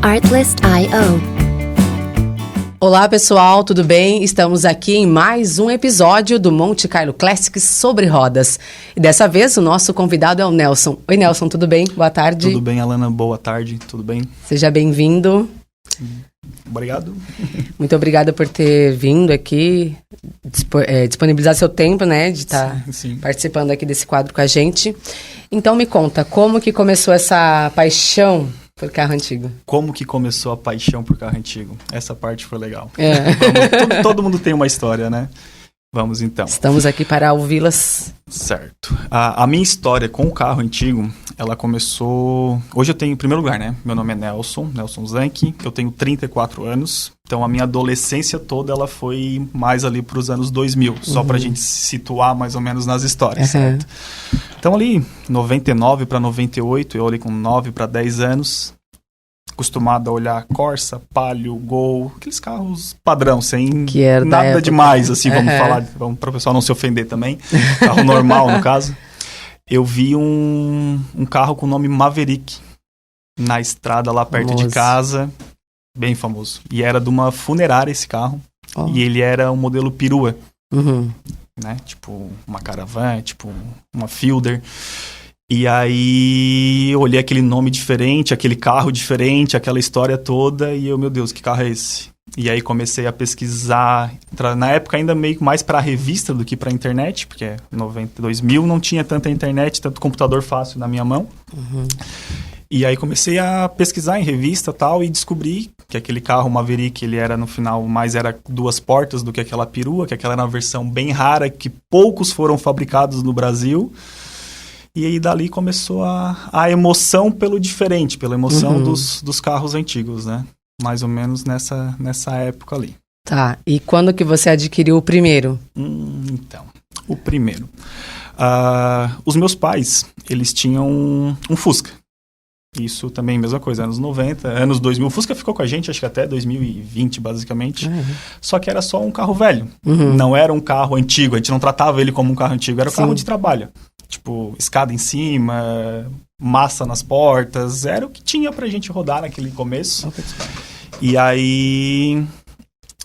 Artlist.io. Olá pessoal, tudo bem? Estamos aqui em mais um episódio do Monte Carlo Classics sobre rodas. E dessa vez o nosso convidado é o Nelson. Oi Nelson, tudo bem? Boa tarde. Tudo bem, Alana? Boa tarde, tudo bem? Seja bem-vindo. Obrigado. Muito obrigada por ter vindo aqui, disponibilizar seu tempo, né, de estar participando aqui desse quadro com a gente. Então me conta, como que começou essa paixão por carro antigo? Como que começou a paixão por carro antigo? Essa parte foi legal. Todo mundo tem uma história, né? Vamos então. Estamos aqui para ouvi-las. Certo. A minha história com o carro antigo, ela começou... Hoje eu tenho, em primeiro lugar, né? Meu nome é Nelson Zanck, eu tenho 34 anos. Então a minha adolescência toda, ela foi mais ali para os anos 2000. Só pra gente se situar mais ou menos nas histórias, certo? Então ali, 99 para 98, eu ali com 9 para 10 anos... acostumado a olhar Corsa, Palio, Gol, aqueles carros padrão, sem nada demais, assim, vamos falar, para o pessoal não se ofender também, carro normal no caso. Eu vi um carro com o nome Maverick na estrada lá perto de casa, bem famoso. E era de uma funerária esse carro, e ele era um modelo perua, né? Tipo uma Caravan, tipo uma Fielder. E aí eu olhei aquele nome diferente, aquele carro diferente, aquela história toda, e eu, meu Deus, que carro é esse? E aí comecei a pesquisar, na época ainda meio mais para revista do que para internet, porque 2000 não tinha tanta internet, tanto computador fácil na minha mão. E aí comecei a pesquisar em revista e tal, e descobri que aquele carro Maverick, ele era no final, mais era 2 portas do que aquela perua, que aquela era uma versão bem rara, que poucos foram fabricados no Brasil. E aí dali começou a emoção pelo diferente, pela emoção dos carros antigos, né? Mais ou menos nessa época ali. Tá, e quando que você adquiriu o primeiro? Então, o primeiro. Os meus pais, eles tinham um Fusca. Isso também, mesma coisa, anos 90, anos 2000. O Fusca ficou com a gente, acho que até 2020, basicamente. Só que era só um carro velho. Não era um carro antigo, a gente não tratava ele como um carro antigo, era um carro de trabalho. Tipo, escada em cima, massa nas portas, era o que tinha pra gente rodar naquele começo. E aí,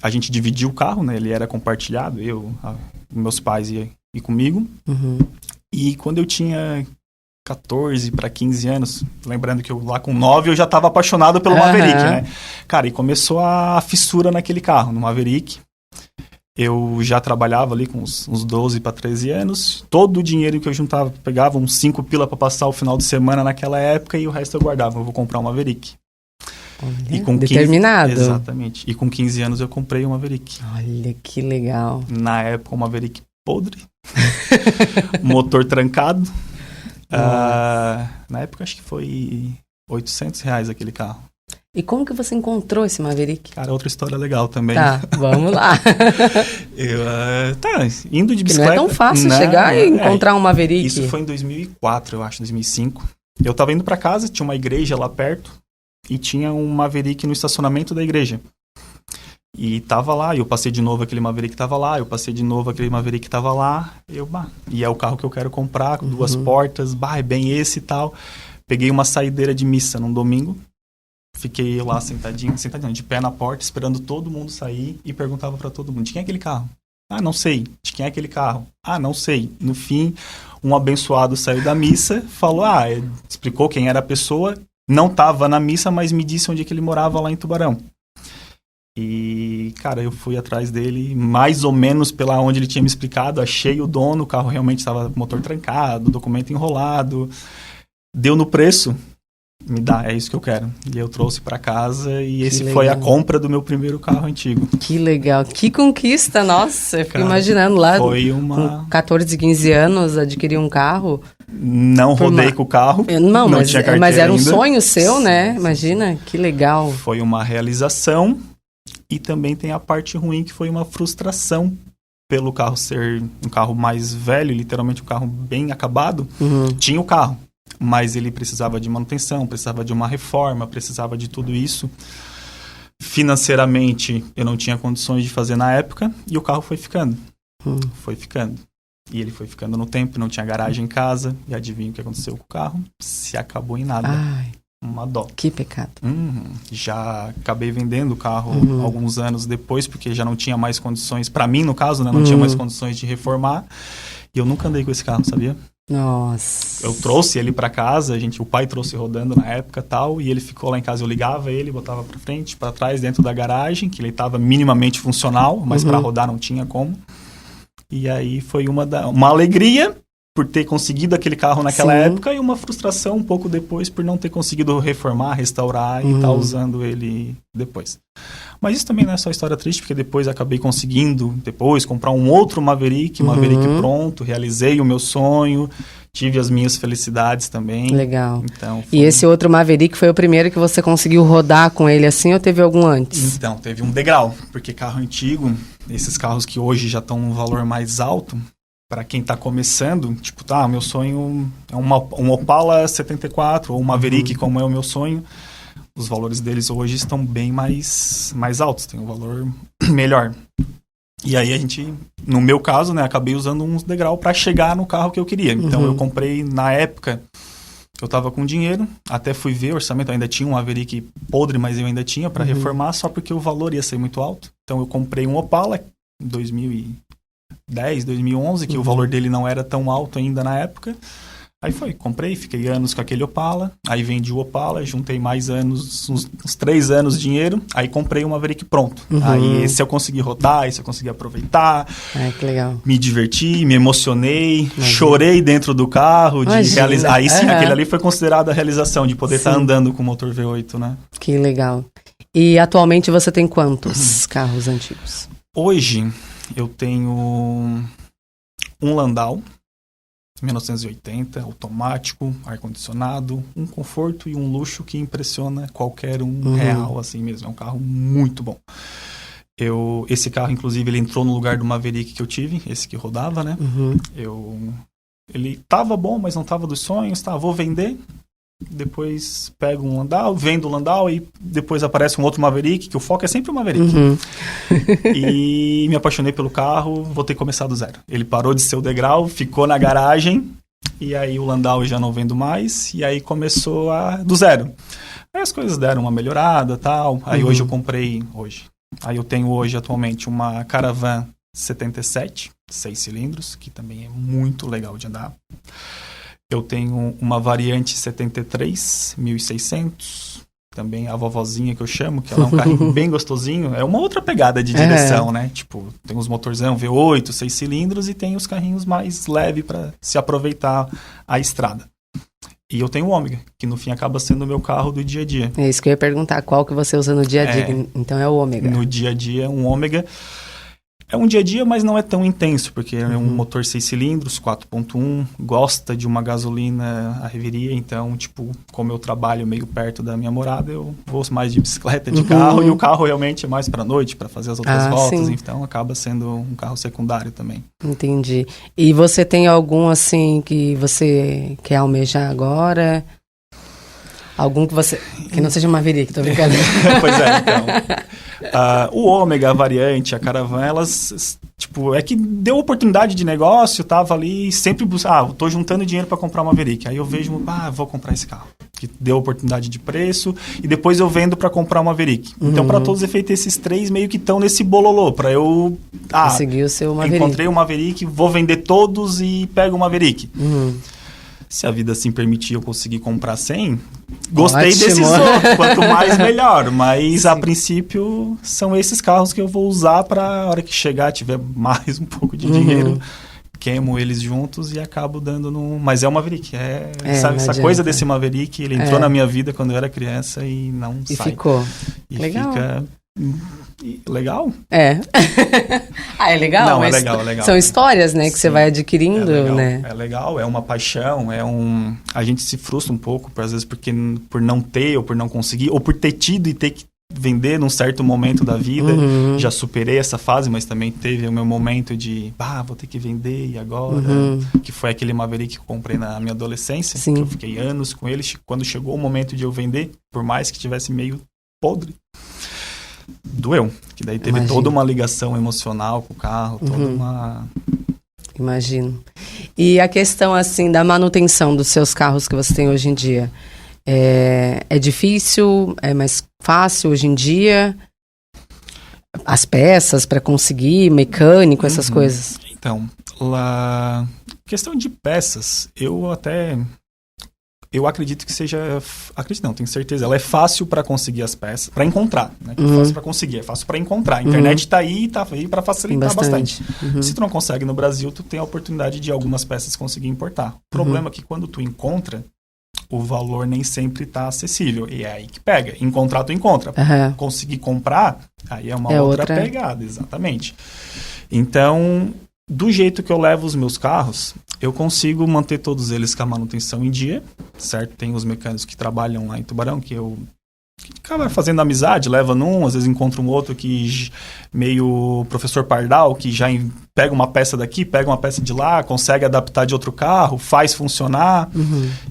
a gente dividiu o carro, né? Ele era compartilhado, meus pais e comigo. E quando eu tinha 14 para 15 anos, lembrando que eu lá com 9 eu já estava apaixonado pelo Maverick, né? Cara, e começou a fissura naquele carro, no Maverick. Eu já trabalhava ali com uns 12 para 13 anos. Todo o dinheiro que eu juntava, pegava uns 5 pila para passar o final de semana naquela época e o resto eu guardava. Eu vou comprar um Maverick. Olha, e com determinado. 15, exatamente. E com 15 anos eu comprei um Maverick. Olha, que legal. Na época, um Maverick podre. Motor trancado. Na época, acho que foi R$800 aquele carro. E como que você encontrou esse Maverick? Cara, outra história legal também. Tá, vamos lá. Indo de bicicleta... Não é tão fácil chegar e encontrar um Maverick. Isso foi em 2004, eu acho, 2005. Eu tava indo pra casa, tinha uma igreja lá perto e tinha um Maverick no estacionamento da igreja. E tava lá, eu passei de novo aquele Maverick tava lá, eu passei de novo aquele Maverick tava lá. E é o carro que eu quero comprar, com 2 portas, é bem esse e tal. Peguei uma saideira de missa num domingo. Fiquei lá sentadinho, de pé na porta, esperando todo mundo sair e perguntava pra todo mundo, de quem é aquele carro? Ah, não sei. De quem é aquele carro? Ah, não sei. No fim, um abençoado saiu da missa, falou, explicou quem era a pessoa, não tava na missa, mas me disse onde é que ele morava lá em Tubarão. E, cara, eu fui atrás dele, mais ou menos pela onde ele tinha me explicado, achei o dono, o carro realmente estava motor trancado, documento enrolado, deu no preço. Me dá, é isso que eu quero. E eu trouxe pra casa e esse foi a compra do meu primeiro carro antigo. Que legal, que conquista, nossa, eu fico imaginando lá, com 14, 15 anos, adquirir um carro. Não rodei com o carro, não tinha carteira mas era um ainda. Sonho seu, né? Sim. Imagina, que legal. Foi uma realização e também tem a parte ruim que foi uma frustração pelo carro ser um carro mais velho, literalmente um carro bem acabado. Tinha o carro. Mas ele precisava de manutenção, precisava de uma reforma, precisava de tudo isso. Financeiramente, eu não tinha condições de fazer na época e o carro foi ficando. Foi ficando. E ele foi ficando no tempo, não tinha garagem em casa. E adivinha o que aconteceu com o carro? Se acabou em nada. Ai. uma dó. Que pecado. Já acabei vendendo o carro alguns anos depois, porque já não tinha mais condições, para mim no caso, né, não tinha mais condições de reformar. E eu nunca andei com esse carro, sabia? Nossa. Eu trouxe ele para casa, o pai trouxe rodando na época e tal, e ele ficou lá em casa, eu ligava ele, botava para frente, para trás, dentro da garagem, que ele estava minimamente funcional, mas para rodar não tinha como. E aí foi uma alegria por ter conseguido aquele carro naquela época e uma frustração um pouco depois por não ter conseguido reformar, restaurar e estar usando ele depois. Mas isso também não é só história triste, porque depois acabei conseguindo comprar um outro Maverick pronto, realizei o meu sonho, tive as minhas felicidades também. Legal. Então, E esse outro Maverick foi o primeiro que você conseguiu rodar com ele assim ou teve algum antes? Então, teve um degrau, porque carro antigo, esses carros que hoje já estão num valor mais alto, para quem está começando, meu sonho é um Opala 74 ou um Maverick, como é o meu sonho. Os valores deles hoje estão bem mais altos, tem um valor melhor. E aí no meu caso, né, acabei usando uns degrau para chegar no carro que eu queria. Então eu comprei, na época, eu estava com dinheiro, até fui ver o orçamento, eu ainda tinha um Maverick podre, mas eu ainda tinha para reformar, só porque o valor ia ser muito alto. Então eu comprei um Opala em 2010, 2011, que o valor dele não era tão alto ainda na época. Aí comprei, fiquei anos com aquele Opala, aí vendi o Opala, juntei mais anos, uns 3 anos de dinheiro, aí comprei um Maverick pronto. Aí esse eu consegui rodar, esse eu consegui aproveitar. Ai, que legal. Me diverti, me emocionei, chorei dentro do carro, de realizar. Aí sim, aquele ali foi considerado a realização, de poder estar andando com o motor V8, né? Que legal. E atualmente você tem quantos carros antigos? Hoje eu tenho um Landau 1980, automático, ar-condicionado, um conforto e um luxo que impressiona qualquer um real, assim mesmo. É um carro muito bom. Esse carro, inclusive, ele entrou no lugar do Maverick que eu tive, esse que rodava, né? Ele tava bom, mas não tava dos sonhos, vou vender. Depois pego um Landau, vendo o Landau e depois aparece um outro Maverick, que o foco é sempre o Maverick. E me apaixonei pelo carro, vou ter que começar do zero. Ele parou de ser o degrau, ficou na garagem, e aí o Landau eu já não vendo mais, e aí começou do zero. Aí as coisas deram uma melhorada, tal. Aí hoje eu comprei, Aí eu tenho hoje atualmente uma Caravan 77, 6 cilindros, que também é muito legal de andar. Eu tenho uma Variante 73, 1600, também a vovozinha que eu chamo, que ela é um carrinho bem gostosinho. É uma outra pegada de direção, né? Tem os motorzão V8, 6 cilindros e tem os carrinhos mais leves para se aproveitar a estrada. E eu tenho o Ômega, que no fim acaba sendo o meu carro do dia a dia. É isso que eu ia perguntar, qual que você usa no dia a dia? Então é o Ômega. No dia a dia, um Ômega. É um dia a dia, mas não é tão intenso, porque é um motor 6 cilindros, 4.1, gosta de uma gasolina a reveria, então, como eu trabalho meio perto da minha morada, eu vou mais de bicicleta, de carro, e o carro realmente é mais para noite, para fazer as outras voltas, então acaba sendo um carro secundário também. Entendi. E você tem algum, assim, que você quer almejar agora? Algum que não seja Maverick, tô brincando. Pois é, então. O Ômega, a Variante, a Caravan, elas, é que deu oportunidade de negócio, tava ali, sempre eu tô juntando dinheiro para comprar uma Maverick. Aí eu vejo, vou comprar esse carro, que deu oportunidade de preço, e depois eu vendo para comprar uma Maverick. Então, para todos os efeitos, esses 3 meio que estão nesse bololô, para eu... conseguir o seu Maverick. Encontrei um Maverick, vou vender todos e pego uma Maverick. Se a vida assim permitir eu conseguir comprar 100, gostei desses outros. Quanto mais, melhor. Mas, a princípio, são esses carros que eu vou usar para a hora que chegar, tiver mais um pouco de dinheiro, queimo eles juntos e acabo dando no... Mas é o Maverick. Essa coisa desse Maverick, ele entrou na minha vida quando eu era criança e não sai. E ficou. E legal. Fica... Legal? É. É legal? Não, é legal. São histórias, né, que você vai adquirindo, né? É legal, é uma paixão, a gente se frustra um pouco, às vezes, por não ter, ou por não conseguir, ou por ter tido e ter que vender num certo momento da vida. Já superei essa fase, mas também teve o meu momento de, vou ter que vender, e agora? Que foi aquele Maverick que eu comprei na minha adolescência, que eu fiquei anos com ele. Quando chegou o momento de eu vender, por mais que tivesse meio podre, doeu, que daí teve toda uma ligação emocional com o carro, toda uma... Imagino. E a questão, assim, da manutenção dos seus carros que você tem hoje em dia, É difícil? É mais fácil hoje em dia? As peças para conseguir, mecânico, essas coisas. Então, questão de peças, eu acredito que seja... Acredito não, tenho certeza. Ela é fácil para conseguir as peças, para encontrar, né? É fácil para conseguir, é fácil para encontrar. A internet tá aí para facilitar bastante. Se tu não consegue no Brasil, tu tem a oportunidade de algumas peças conseguir importar. O problema é que quando tu encontra, o valor nem sempre tá acessível. E é aí que pega. Encontrar, tu encontra. Conseguir comprar, aí é uma outra pegada, exatamente. Então, do jeito que eu levo os meus carros, eu consigo manter todos eles com a manutenção em dia, certo? Tem os mecânicos que trabalham lá em Tubarão, que acaba fazendo amizade, leva num, às vezes encontra um outro que meio professor Pardal, que já pega uma peça daqui, pega uma peça de lá, consegue adaptar de outro carro, faz funcionar.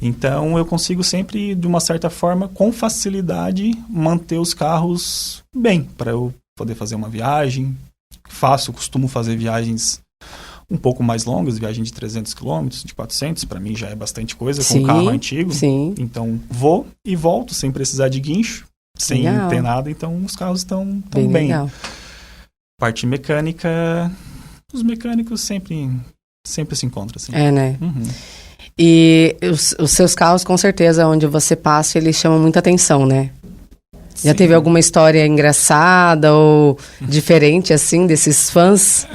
Então, eu consigo sempre, de uma certa forma, com facilidade, manter os carros bem, para eu poder fazer uma viagem. Costumo fazer viagens um pouco mais longas, viagem de 300 km, de 400, para mim já é bastante coisa, com um carro antigo. Sim. Então, vou e volto sem precisar de guincho, sem ter nada, então os carros estão bem. Legal. Parte mecânica, os mecânicos sempre se encontram, assim. Né? E os seus carros, com certeza, onde você passa, eles chamam muita atenção, né? Já teve alguma história engraçada ou diferente, assim, desses fãs?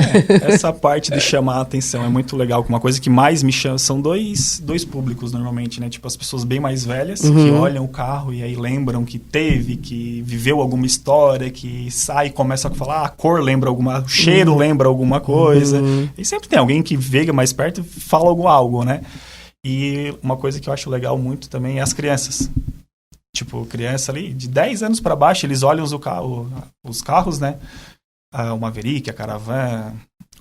Essa parte de chamar a atenção é muito legal. Uma coisa que mais me chama são dois públicos, normalmente, né? Tipo, as pessoas bem mais velhas, que olham o carro e aí lembram que que viveu alguma história, que sai e começa a falar, a cor lembra o cheiro lembra alguma coisa. E sempre tem alguém que vê mais perto e fala algo, né? E uma coisa que eu acho legal muito também é as crianças. Tipo, criança ali, de 10 anos para baixo, eles olham os carros, né? O Maverick, a Caravan.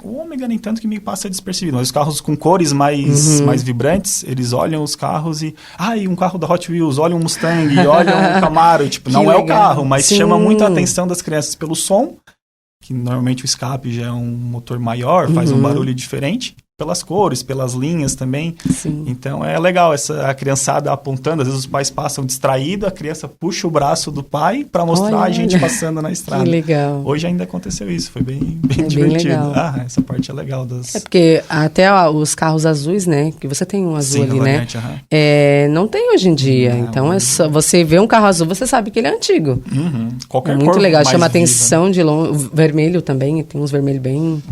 O Ômega nem tanto que me passa despercebido, mas os carros com cores mais vibrantes, eles olham os carros e... e um carro da Hot Wheels, olha um Mustang, olha um Camaro. Tipo, não é o carro, mas chama muito a atenção das crianças pelo som, que normalmente o escape já é um motor maior, faz um barulho diferente. Pelas cores, pelas linhas também. Sim. Então é legal a criançada apontando, às vezes os pais passam distraídos, a criança puxa o braço do pai para mostrar a gente passando na estrada. Que legal. Hoje ainda aconteceu isso, foi bem divertido. Bem legal. Essa parte é legal. É porque até os carros azuis, né, que você tem um azul ali, variante, né, não tem hoje em dia. Então é só, você vê um carro azul, você sabe que ele é antigo. Qualquer muito cor legal, mais chama viva. atenção de longe. Vermelho também, tem uns vermelhos bem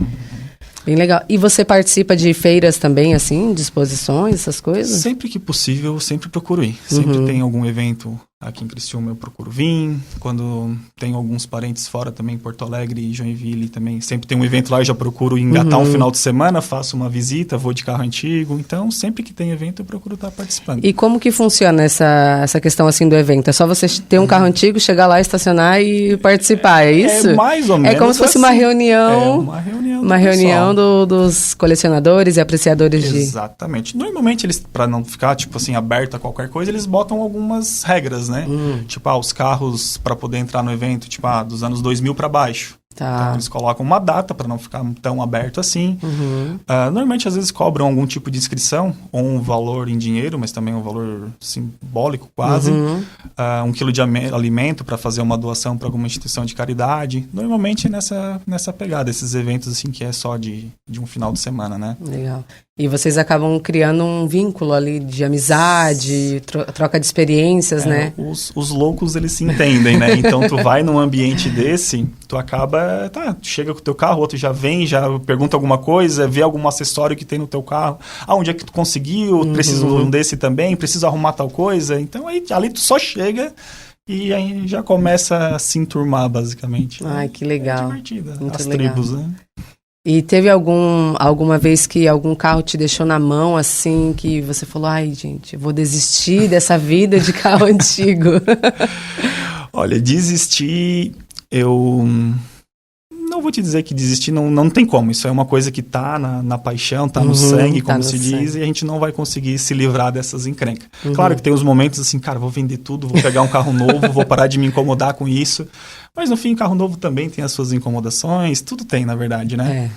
legal. E você participa de feiras também, assim, de exposições, essas coisas? Sempre que possível, eu sempre procuro ir. Sempre tem algum evento aqui em Criciúma, eu procuro vir. Quando tenho alguns parentes fora também, Porto Alegre e Joinville também, sempre tem um evento lá, eu já procuro engatar um final de semana, faço uma visita, vou de carro antigo. Então, sempre que tem evento, eu procuro estar participando. E como que funciona essa questão, assim, do evento? É só você ter um carro antigo, chegar lá, estacionar e participar, é isso? É mais ou menos. É como se fosse assim. uma reunião. Uma reunião dos colecionadores e apreciadores de... Exatamente. Normalmente, eles, para não ficar, tipo assim, aberto a qualquer coisa, eles botam algumas regras, né? Tipo, os carros para poder entrar no evento, tipo, dos anos 2000 para baixo. Tá. Então, eles colocam uma data para não ficar tão aberto assim. Normalmente, às vezes, cobram algum tipo de inscrição, ou um valor em dinheiro, mas também um valor simbólico quase. 1 quilo de alimento para fazer uma doação para alguma instituição de caridade. Normalmente, é nessa pegada, esses eventos assim que é só de um final de semana, né? Legal. E vocês acabam criando um vínculo ali de amizade, troca de experiências, né? Os loucos, eles se entendem, né? Então, tu vai num ambiente desse, tu acaba... tu chega com o teu carro, o outro já vem, já pergunta alguma coisa, vê algum acessório que tem no teu carro. Onde é que tu conseguiu? Preciso de um desse também? Preciso arrumar tal coisa? Então, ali tu só chega... E aí já começa a se enturmar, basicamente. Ai, que legal. É divertida. Muito as legal. tribos, né? E teve alguma vez que algum carro te deixou na mão, assim, que você falou, ai, gente, eu vou desistir dessa vida de carro antigo? Olha, desistir, eu... Não vou te dizer que desistir, não tem como. Isso é uma coisa que tá na paixão, tá no sangue, como se diz, e a gente não vai conseguir se livrar dessas encrencas. Claro que tem os momentos assim, cara, vou vender tudo, vou pegar um carro novo, vou parar de me incomodar com isso. Mas no fim, carro novo também tem as suas incomodações, tudo tem, na verdade, né?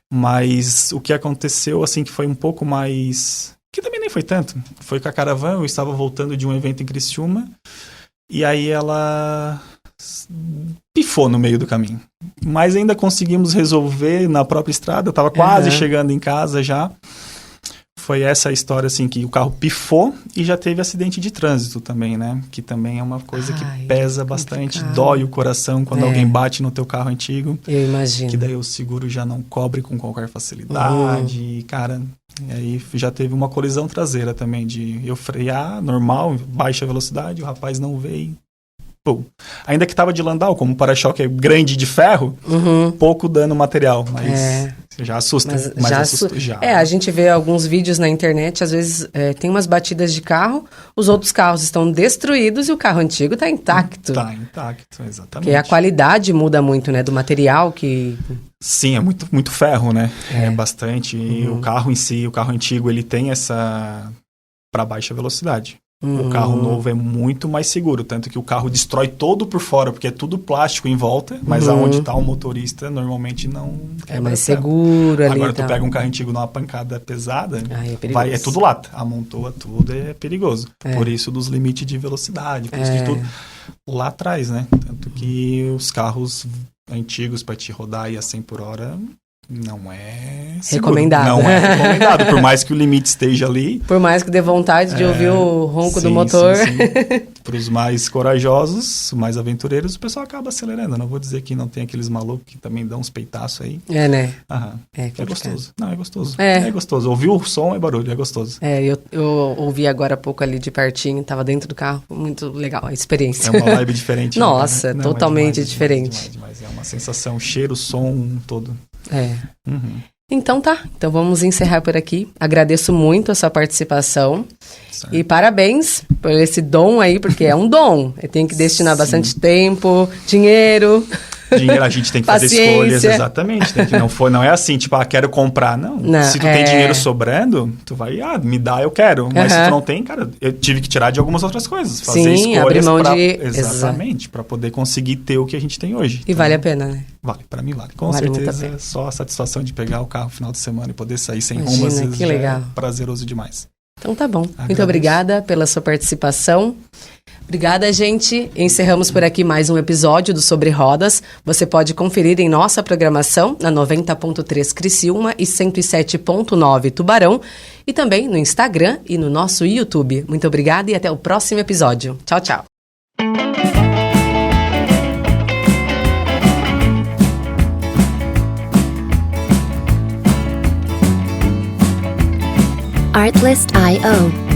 Mas o que aconteceu, assim, que foi um pouco mais... Que também nem foi tanto. Foi com a caravana, eu estava voltando de um evento em Criciúma, e aí ela pifou no meio do caminho. Mas ainda conseguimos resolver na própria estrada, eu estava quase chegando em casa já. Foi essa a história, assim, que o carro pifou e já teve acidente de trânsito também, né? Que também é uma coisa que pesa bastante, dói o coração quando alguém bate no teu carro antigo. Eu imagino. Que daí o seguro já não cobre com qualquer facilidade. E, cara, aí já teve uma colisão traseira também, de eu frear, normal, baixa velocidade, o rapaz não veio. Pô. Ainda que tava de Landau, como o para-choque é grande de ferro, pouco dano material, mas já assusta. Mas assusta já. A gente vê alguns vídeos na internet, às vezes tem umas batidas de carro, os outros carros estão destruídos e o carro antigo tá intacto. Tá intacto, exatamente. Porque a qualidade muda muito, né, do material que... Sim, é muito, muito ferro, né? É bastante. E o carro em si, o carro antigo, ele tem essa... para baixa velocidade. O carro novo é muito mais seguro, tanto que o carro destrói todo por fora, porque é tudo plástico em volta, mas aonde está o motorista normalmente não... É mais seguro ali. Agora tu pega um carro antigo numa pancada pesada, é tudo lata, amontoa tudo, é perigoso. Por isso dos limites de velocidade, por isso de tudo lá atrás, né? Tanto que os carros antigos para te rodar aí a 100 por hora... Não é seguro. Recomendado. Não é recomendado, por mais que o limite esteja ali. Por mais que dê vontade de ouvir o ronco do motor. Sim. Para os mais corajosos, mais aventureiros, o pessoal acaba acelerando. Eu não vou dizer que não tem aqueles malucos que também dão uns peitaços aí. É, né? É gostoso. Não, é gostoso. É gostoso. Ouvir o som é barulho, é gostoso. Eu ouvi agora há pouco ali de pertinho, tava dentro do carro. Muito legal a experiência. É uma vibe diferente. Nossa, né? Totalmente diferente. Demais. É uma sensação, cheiro, som, todo. Então tá, então vamos encerrar por aqui. Agradeço muito a sua participação. Certo. E parabéns por esse dom aí, porque é um dom. Tem que destinar bastante tempo, dinheiro. Dinheiro, a gente tem que fazer escolhas, exatamente. Não é assim, tipo, quero comprar. Não. Se tu tem dinheiro sobrando, tu vai, me dá, eu quero. Mas se tu não tem, cara, eu tive que tirar de algumas outras coisas. Fazer escolhas abrir mão exatamente, para poder conseguir ter o que a gente tem hoje. E vale a pena, né? Vale, pra mim vale. Com certeza, só a satisfação de pegar o carro no final de semana e poder sair sem rumo, às vezes, que legal. É prazeroso demais. Então tá bom. Muito obrigada pela sua participação. Obrigada, gente. Encerramos por aqui mais um episódio do Sobre Rodas. Você pode conferir em nossa programação na 90.3 Criciúma e 107.9 Tubarão e também no Instagram e no nosso YouTube. Muito obrigada e até o próximo episódio. Tchau, tchau. Artlist.io